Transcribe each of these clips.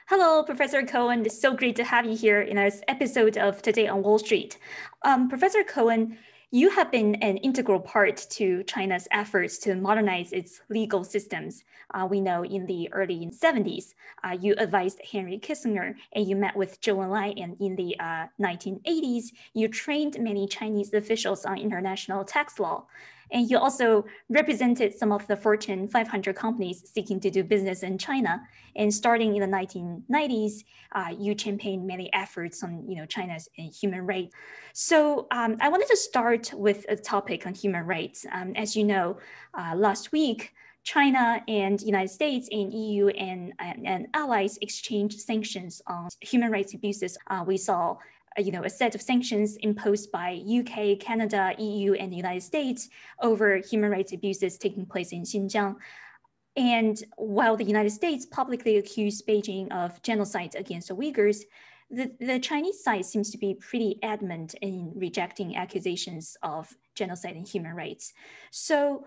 Hello, Professor Cohen. It's so great to have you here in this episode of Today on Wall Street. Professor Cohen, you have been an integral part to China's efforts to modernize its legal systems. We know in the early 70s, you advised Henry Kissinger and you met with Zhou Enlai, and in the 1980s, you trained many Chinese officials on international tax law. And you also represented some of the Fortune 500 companies seeking to do business in China. And starting in the 1990s, you championed many efforts on China's human rights. So I wanted to start with a topic on human rights. As you know, last week, China and United States and EU and allies exchanged sanctions on human rights abuses. We saw a set of sanctions imposed by UK, Canada, EU, and the United States over human rights abuses taking place in Xinjiang. And while the United States publicly accused Beijing of genocide against the Uyghurs, the Chinese side seems to be pretty adamant in rejecting accusations of genocide and human rights. So,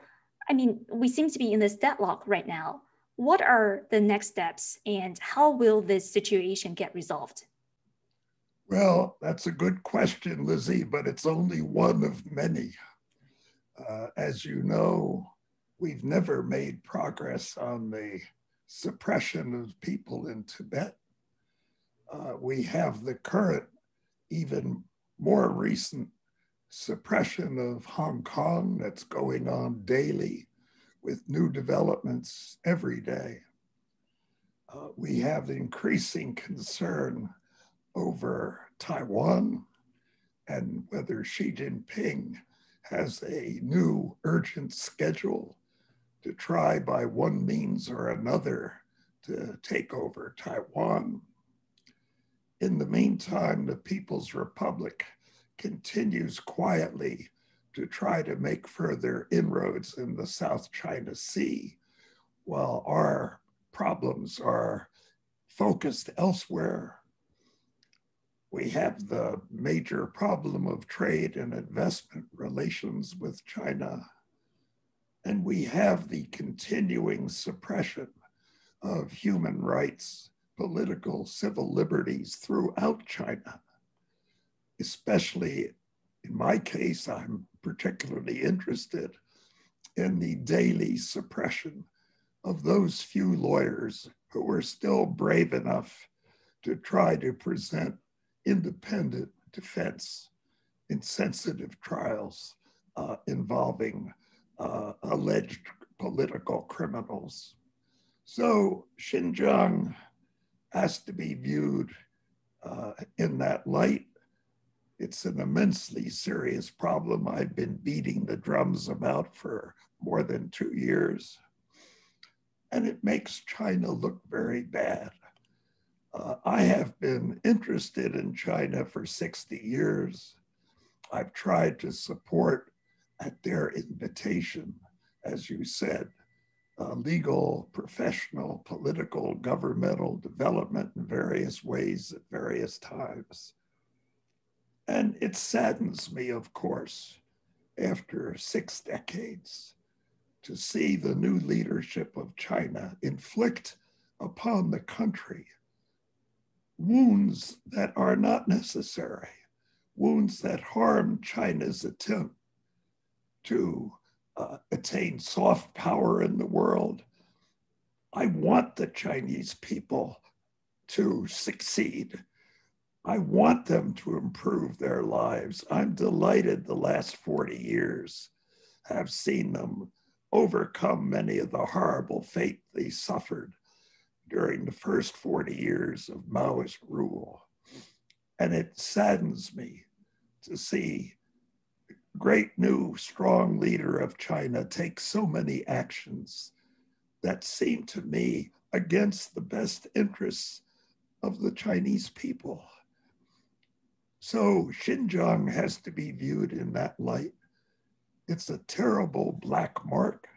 we seem to be in this deadlock right now. What are the next steps and how will this situation get resolved? Well, that's a good question, Lizzie, but it's only one of many. As you know, we've never made progress on the suppression of people in Tibet. We have the current, even more recent suppression of Hong Kong that's going on daily with new developments every day. We have increasing concern over Taiwan and whether Xi Jinping has a new urgent schedule to try by one means or another to take over Taiwan. In the meantime, the People's Republic continues quietly to try to make further inroads in the South China Sea, while our problems are focused elsewhere. We have the major problem of trade and investment relations with China, and we have the continuing suppression of human rights, political, civil liberties throughout China. Especially in my case, I'm particularly interested in the daily suppression of those few lawyers who were still brave enough to try to present independent defense in sensitive trials involving alleged political criminals. So Xinjiang has to be viewed in that light. It's an immensely serious problem I've been beating the drums about for more than 2 years. And it makes China look very bad. I have been interested in China for 60 years. I've tried to support at their invitation, as you said, legal, professional, political, governmental development in various ways at various times. And it saddens me, of course, after 6 decades, to see the new leadership of China inflict upon the country wounds that are not necessary, wounds that harm China's attempt to attain soft power in the world. I want the Chinese people to succeed. I want them to improve their lives. I'm delighted the last 40 years have seen them overcome many of the horrible fate they suffered during the first 40 years of Maoist rule. And it saddens me to see a great new strong leader of China take so many actions that seem to me against the best interests of the Chinese people. So Xinjiang has to be viewed in that light. It's a terrible black mark.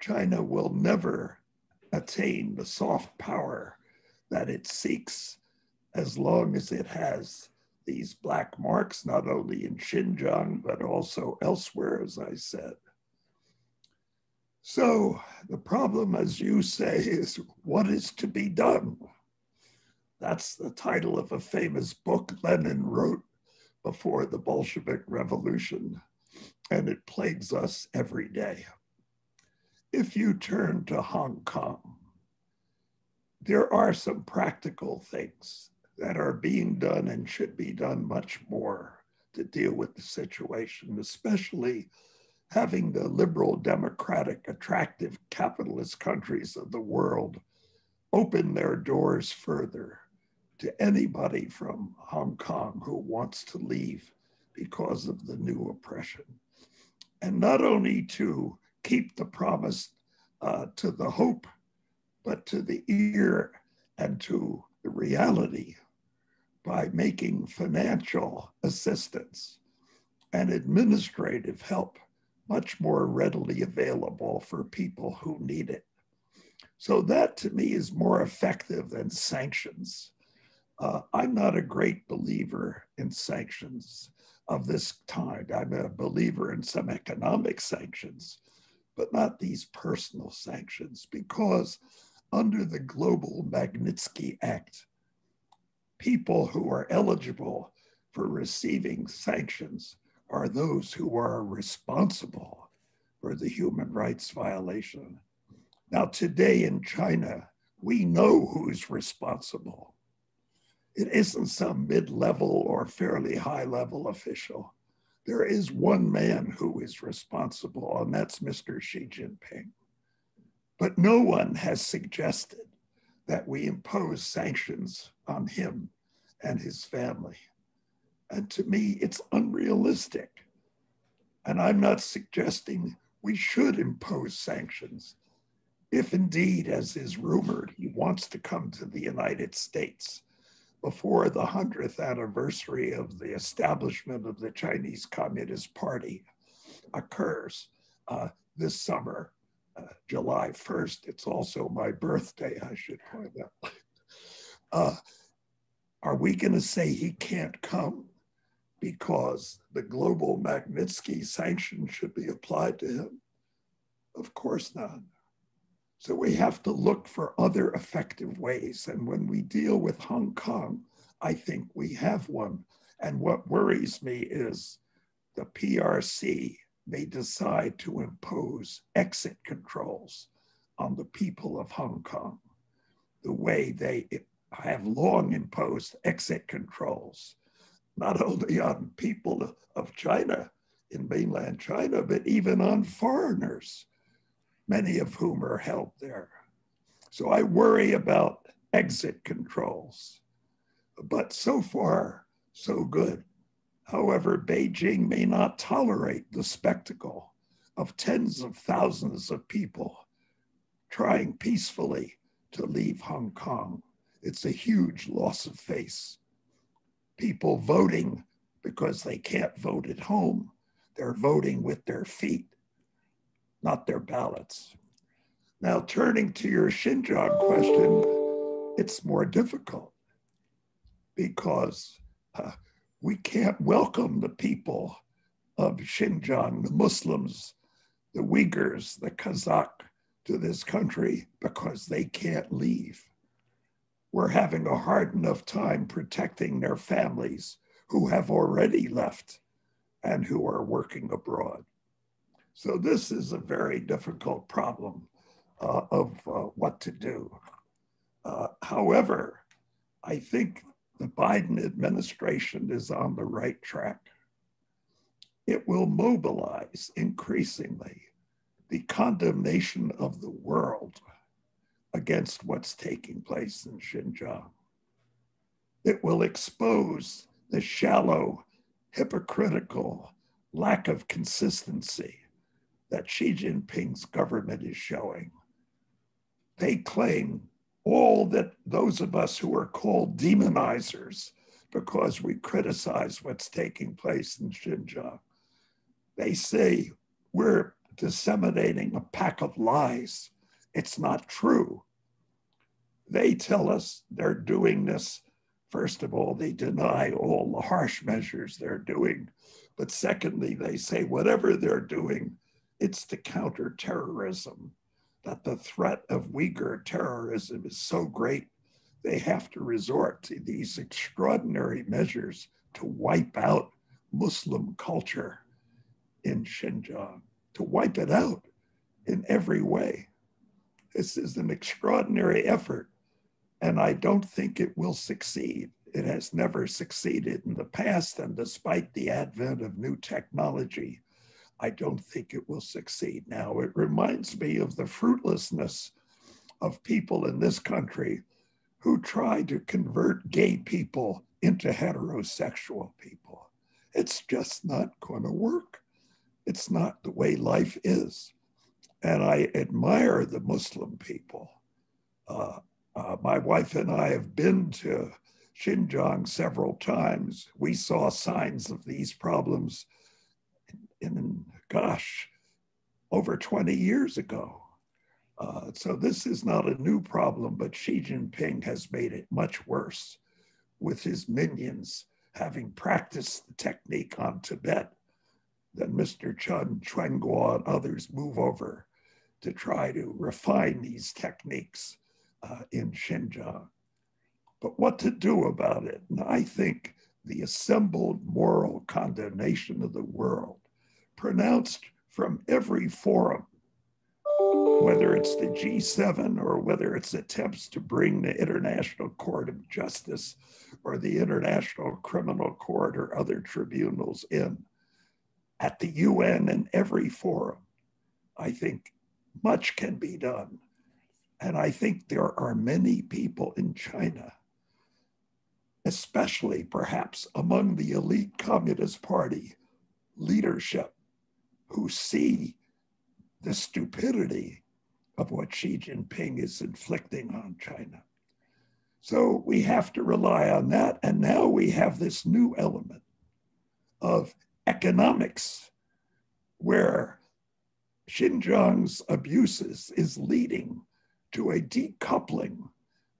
China will never attain the soft power that it seeks as long as it has these black marks, not only in Xinjiang, but also elsewhere, as I said. So the problem, as you say, is what is to be done? That's the title of a famous book Lenin wrote before the Bolshevik Revolution, and it plagues us every day. If you turn to Hong Kong, there are some practical things that are being done and should be done much more to deal with the situation, especially having the liberal, democratic, attractive capitalist countries of the world open their doors further to anybody from Hong Kong who wants to leave because of the new oppression. And not only to keep the promise to the hope, but to the ear and to the reality by making financial assistance and administrative help much more readily available for people who need it. So that to me is more effective than sanctions. I'm not a great believer in sanctions of this kind. I'm a believer in some economic sanctions, but not these personal sanctions, because under the Global Magnitsky Act, people who are eligible for receiving sanctions are those who are responsible for the human rights violation. Now, today in China, we know who's responsible. It isn't some mid-level or fairly high-level official. There is one man who is responsible, and that's Mr. Xi Jinping. But no one has suggested that we impose sanctions on him and his family. And to me, it's unrealistic. And I'm not suggesting we should impose sanctions. If indeed, as is rumored, he wants to come to the United States before the 100th anniversary of the establishment of the Chinese Communist Party occurs this summer, July 1st. It's also my birthday, I should point out. Are we going to say he can't come because the global Magnitsky sanction should be applied to him? Of course not. So we have to look for other effective ways. And when we deal with Hong Kong, I think we have one. And what worries me is the PRC may decide to impose exit controls on the people of Hong Kong, the way they have long imposed exit controls, not only on people of China, in mainland China, but even on foreigners, many of whom are held there. So I worry about exit controls, but so far, so good. However, Beijing may not tolerate the spectacle of tens of thousands of people trying peacefully to leave Hong Kong. It's a huge loss of face. People voting because they can't vote at home. They're voting with their feet, not their ballots. Now, turning to your Xinjiang question, it's more difficult because we can't welcome the people of Xinjiang, the Muslims, the Uyghurs, the Kazakh, to this country because they can't leave. We're having a hard enough time protecting their families who have already left and who are working abroad. So this is a very difficult problem of what to do. However, I think the Biden administration is on the right track. It will mobilize increasingly the condemnation of the world against what's taking place in Xinjiang. It will expose the shallow, hypocritical lack of consistency that Xi Jinping's government is showing. They claim all that those of us who are called demonizers because we criticize what's taking place in Xinjiang, they say we're disseminating a pack of lies. It's not true. They tell us they're doing this. First of all, they deny all the harsh measures they're doing. But secondly, they say whatever they're doing, it's to counter terrorism, that the threat of Uyghur terrorism is so great they have to resort to these extraordinary measures to wipe out Muslim culture in Xinjiang, to wipe it out in every way. This is an extraordinary effort, and I don't think it will succeed. It has never succeeded in the past, and despite the advent of new technology, I don't think it will succeed now. It reminds me of the fruitlessness of people in this country who try to convert gay people into heterosexual people. It's just not going to work. It's not the way life is. And I admire the Muslim people. My wife and I have been to Xinjiang several times. We saw signs of these problems in over 20 years ago. So this is not a new problem, but Xi Jinping has made it much worse with his minions having practiced the technique on Tibet. Then Mr. Chen, Chuan Guo, and others move over to try to refine these techniques in Xinjiang. But what to do about it? And I think the assembled moral condemnation of the world, pronounced from every forum, whether it's the G7 or whether it's attempts to bring the International Court of Justice or the International Criminal Court or other tribunals in, at the UN and every forum, I think much can be done. And I think there are many people in China, especially perhaps among the elite Communist Party leadership, who see the stupidity of what Xi Jinping is inflicting on China. So we have to rely on that. And now we have this new element of economics, where Xinjiang's abuses is leading to a decoupling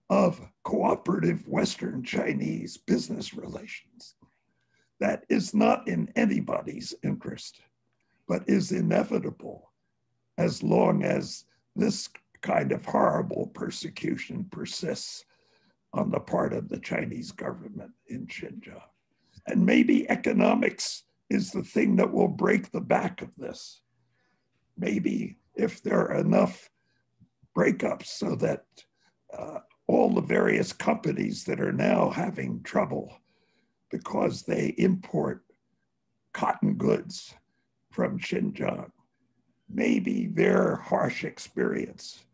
of cooperative Western Chinese business relations that is not in anybody's interest, but is inevitable as long as this kind of horrible persecution persists on the part of the Chinese government in Xinjiang. And maybe economics is the thing that will break the back of this. Maybe if there are enough breakups so that all the various companies that are now having trouble because they import cotton goods from Xinjiang, maybe their harsh experience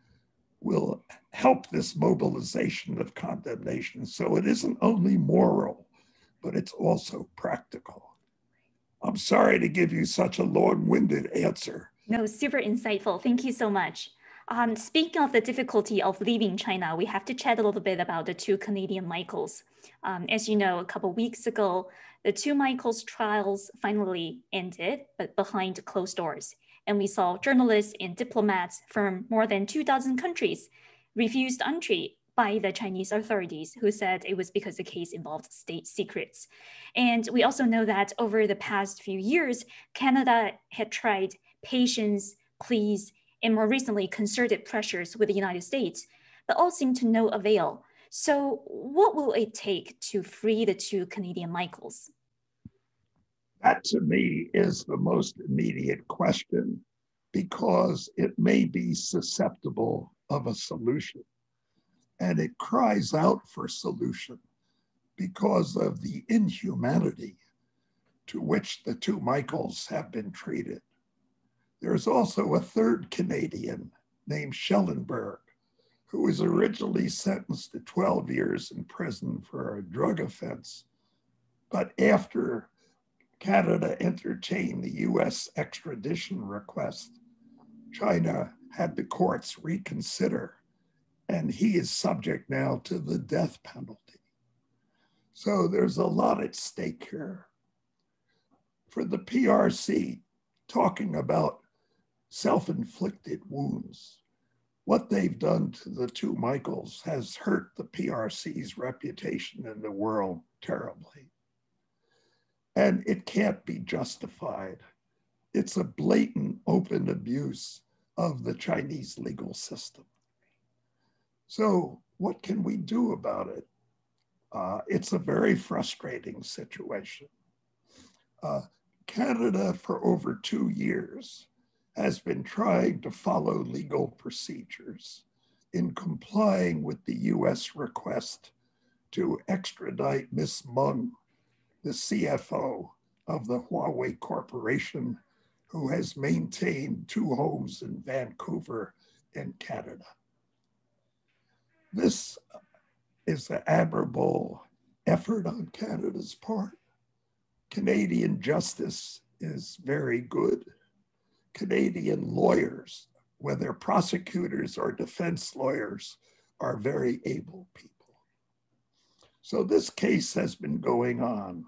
will help this mobilization of condemnation. So it isn't only moral, but it's also practical. I'm sorry to give you such a long-winded answer. No, super insightful. Thank you so much. Speaking of the difficulty of leaving China, we have to chat a little bit about the two Canadian Michaels. As you know, a couple of weeks ago, the two Michaels trials finally ended, but behind closed doors. And we saw journalists and diplomats from more than 2,000 countries refused entry by the Chinese authorities, who said it was because the case involved state secrets. And we also know that over the past few years, Canada had tried patience, pleas, and more recently concerted pressures with the United States, but all seem to no avail. So what will it take to free the two Canadian Michaels? That to me is the most immediate question, because it may be susceptible of a solution. And it cries out for solution because of the inhumanity to which the two Michaels have been treated. There's also a third Canadian named Schellenberg, who was originally sentenced to 12 years in prison for a drug offense. But after Canada entertained the US extradition request, China had the courts reconsider, and he is subject now to the death penalty. So there's a lot at stake here. For the PRC, talking about self-inflicted wounds, what they've done to the two Michaels has hurt the PRC's reputation in the world terribly. And it can't be justified. It's a blatant, open abuse of the Chinese legal system. So what can we do about it? It's a very frustrating situation. Canada, for over 2 years, has been trying to follow legal procedures in complying with the US request to extradite Ms. Meng, the CFO of the Huawei Corporation, who has maintained 2 homes in Vancouver and Canada. This is an admirable effort on Canada's part. Canadian justice is very good. Canadian lawyers, whether prosecutors or defense lawyers, are very able people. So this case has been going on,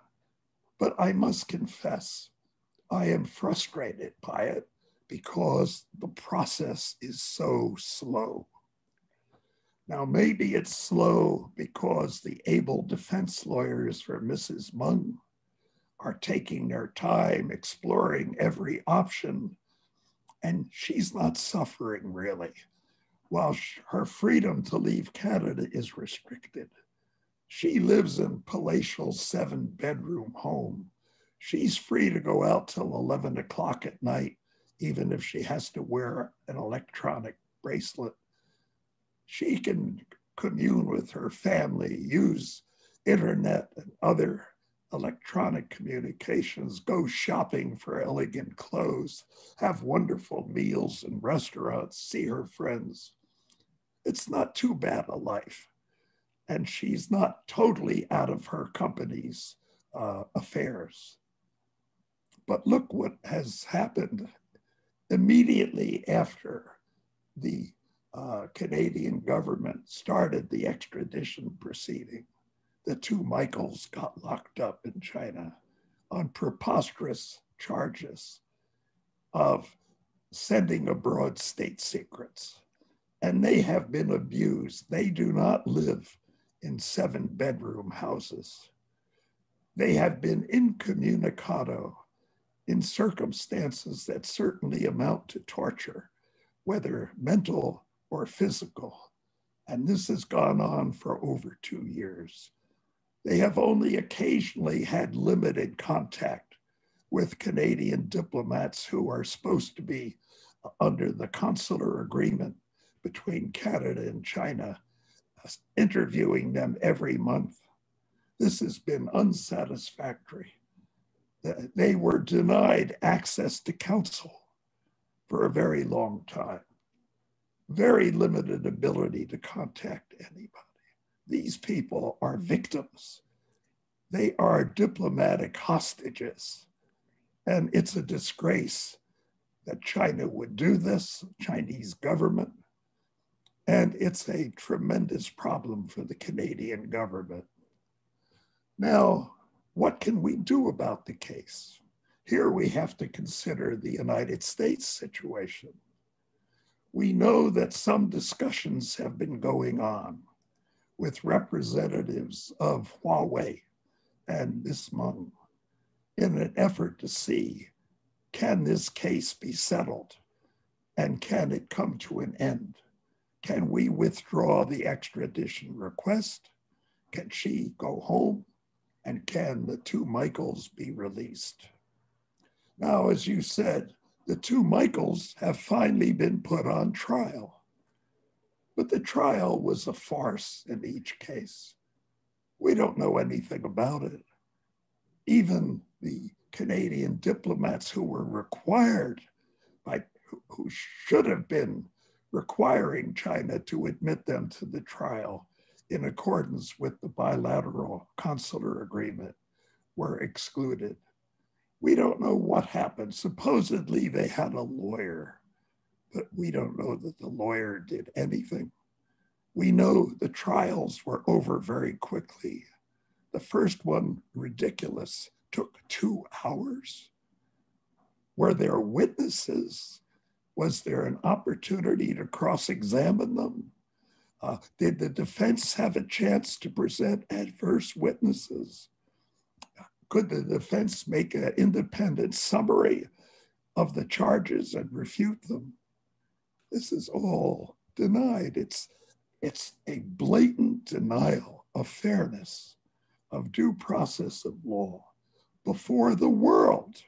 but I must confess, I am frustrated by it because the process is so slow. Now, maybe it's slow because the able defense lawyers for Mrs. Meng are taking their time exploring every option, and she's not suffering really, while her freedom to leave Canada is restricted. She lives in a palatial 7-bedroom home. She's free to go out till 11 o'clock at night, even if she has to wear an electronic bracelet. She can commune with her family, use internet and other electronic communications, go shopping for elegant clothes, have wonderful meals in restaurants, see her friends. It's not too bad a life. And she's not totally out of her company's affairs. But look what has happened immediately after the Canadian government started the extradition proceeding. The 2 Michaels got locked up in China on preposterous charges of sending abroad state secrets. And they have been abused. They do not live in 7-bedroom houses. They have been incommunicado in circumstances that certainly amount to torture, whether mental or physical. And this has gone on for over 2 years. They have only occasionally had limited contact with Canadian diplomats who are supposed to be under the consular agreement between Canada and China, interviewing them every month. This has been unsatisfactory. They were denied access to counsel for a very long time. Very limited ability to contact anybody. These people are victims. They are diplomatic hostages. And it's a disgrace that China would do this, Chinese government. And it's a tremendous problem for the Canadian government. Now, what can we do about the case? Here we have to consider the United States situation. We know that some discussions have been going on with representatives of Huawei and Ms. Meng in an effort to see, can this case be settled and can it come to an end? Can we withdraw the extradition request? Can she go home? And can the 2 Michaels be released? Now, as you said, the 2 Michaels have finally been put on trial. But the trial was a farce in each case. We don't know anything about it. Even the Canadian diplomats who were required, who should have been requiring China to admit them to the trial in accordance with the bilateral consular agreement, were excluded. We don't know what happened. Supposedly they had a lawyer, but we don't know that the lawyer did anything. We know the trials were over very quickly. The first one, ridiculous, took 2 hours. Were there witnesses? Was there an opportunity to cross-examine them? Did the defense have a chance to present adverse witnesses? Could the defense make an independent summary of the charges and refute them? This is all denied. It's a blatant denial of fairness, of due process of law before the world.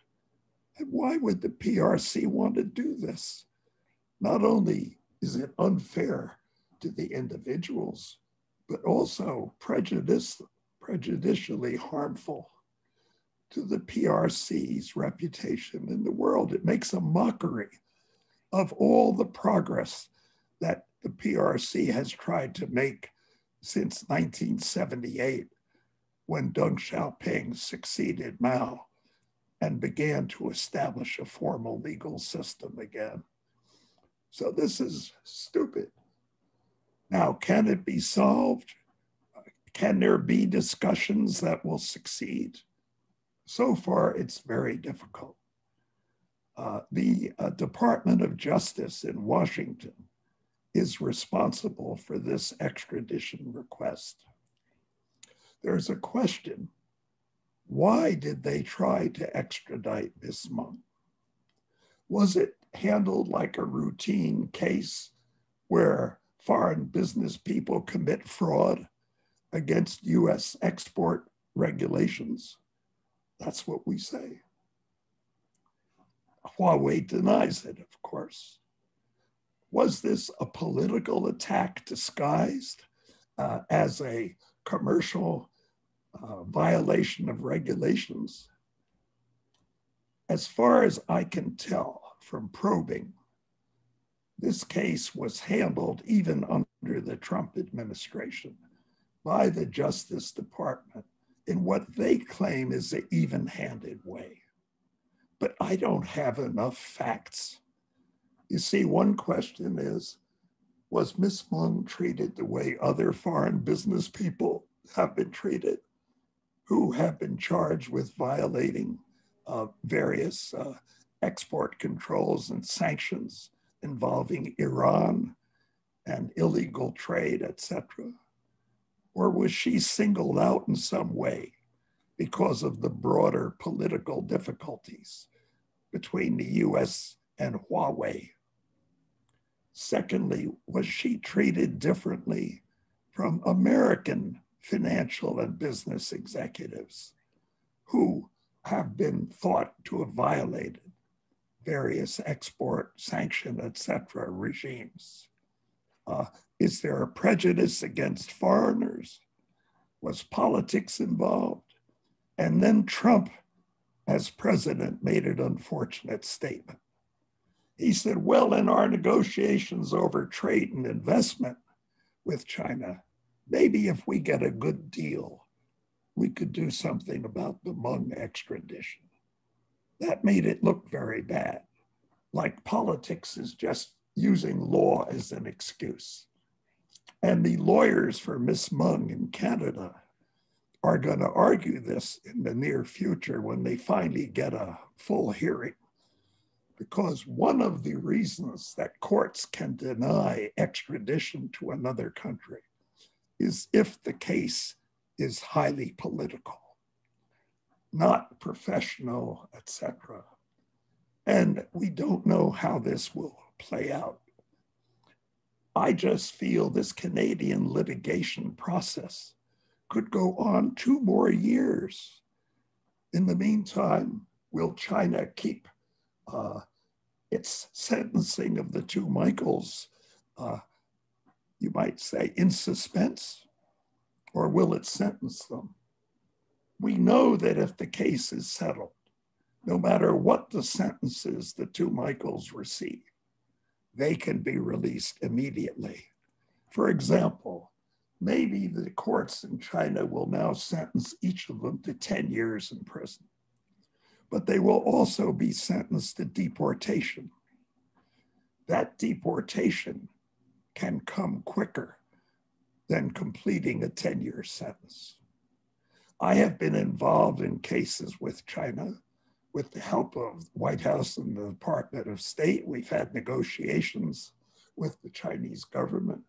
And why would the PRC want to do this? Not only is it unfair to the individuals, but also prejudicially harmful to the PRC's reputation in the world. It makes a mockery of all the progress that the PRC has tried to make since 1978, when Deng Xiaoping succeeded Mao and began to establish a formal legal system again. So this is stupid. Now, can it be solved? Can there be discussions that will succeed? So far, it's very difficult. The Department of Justice in Washington is responsible for this extradition request. There's a question: why did they try to extradite Ms. Meng? Was it handled like a routine case where foreign business people commit fraud against US export regulations? That's what we say. Huawei denies it, of course. Was this a political attack disguised as a commercial violation of regulations? As far as I can tell from probing, this case was handled even under the Trump administration by the Justice Department in what they claim is an even-handed way. But I don't have enough facts. You see, one question is, was Ms. Meng treated the way other foreign business people have been treated, who have been charged with violating various export controls and sanctions involving Iran and illegal trade, etc.? Or was she singled out in some way because of the broader political difficulties between the US and Huawei? Secondly, was she treated differently from American financial and business executives who have been thought to have violated various export sanction, etc. regimes? Is there a prejudice against foreigners? Was politics involved? And then Trump, as president, made an unfortunate statement. He said, well, in our negotiations over trade and investment with China, maybe if we get a good deal, we could do something about the Meng extradition. That made it look very bad, like politics is just using law as an excuse. And the lawyers for Ms. Meng in Canada are going to argue this in the near future when they finally get a full hearing. Because one of the reasons that courts can deny extradition to another country is if the case is highly political, not professional, etc. And we don't know how this will play out. I just feel this Canadian litigation process could go on 2 more years. In the meantime, will China keep its sentencing of the 2 Michaels, you might say, in suspense? Or will it sentence them? We know that if the case is settled, no matter what the sentences the 2 Michaels receive, they can be released immediately. For example, maybe the courts in China will now sentence each of them to 10 years in prison, but they will also be sentenced to deportation. That deportation can come quicker than completing a 10-year sentence. I have been involved in cases with China with the help of the White House and the Department of State. We've had negotiations with the Chinese government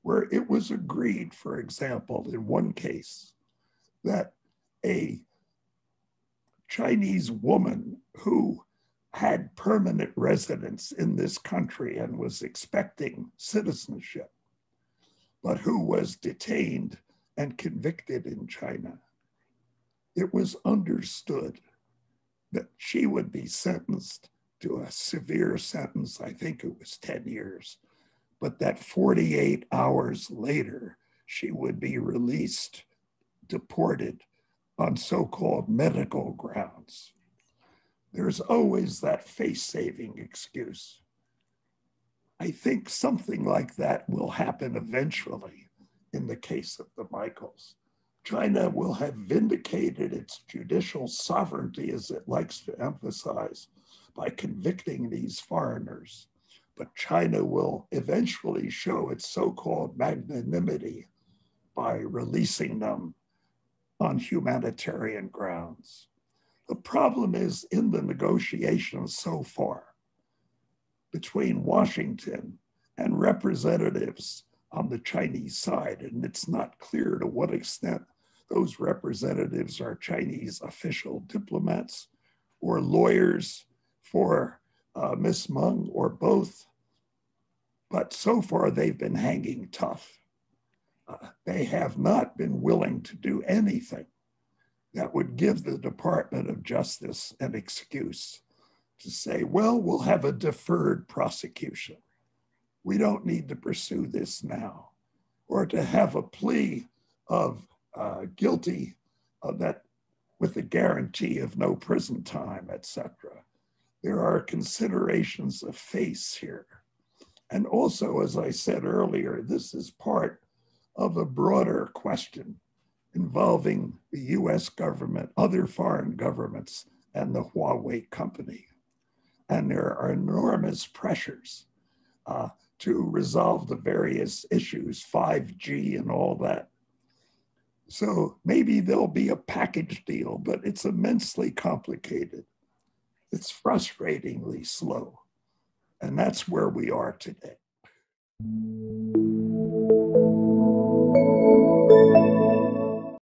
where it was agreed, for example, in one case, that a Chinese woman who had permanent residence in this country and was expecting citizenship but who was detained and convicted in China. It was understood that she would be sentenced to a severe sentence, I think it was 10 years, but that 48 hours later, she would be released, deported on so-called medical grounds. There's always that face-saving excuse. I think something like that will happen eventually in the case of the Michaels. China will have vindicated its judicial sovereignty, as it likes to emphasize, by convicting these foreigners. But China will eventually show its so-called magnanimity by releasing them on humanitarian grounds. The problem is in the negotiations so far between Washington and representatives on the Chinese side, and it's not clear to what extent those representatives are Chinese official diplomats or lawyers for Ms. Meng or both. But so far they've been hanging tough. They have not been willing to do anything that would give the Department of Justice an excuse to say, well, we'll have a deferred prosecution. We don't need to pursue this now. Or to have a plea of guilty that with a guarantee of no prison time, etc. There are considerations of face here. And also, as I said earlier, this is part of a broader question involving the US government, other foreign governments, and the Huawei company. And there are enormous pressures to resolve the various issues, 5G and all that. So maybe there'll be a package deal, but it's immensely complicated. It's frustratingly slow. And that's where we are today.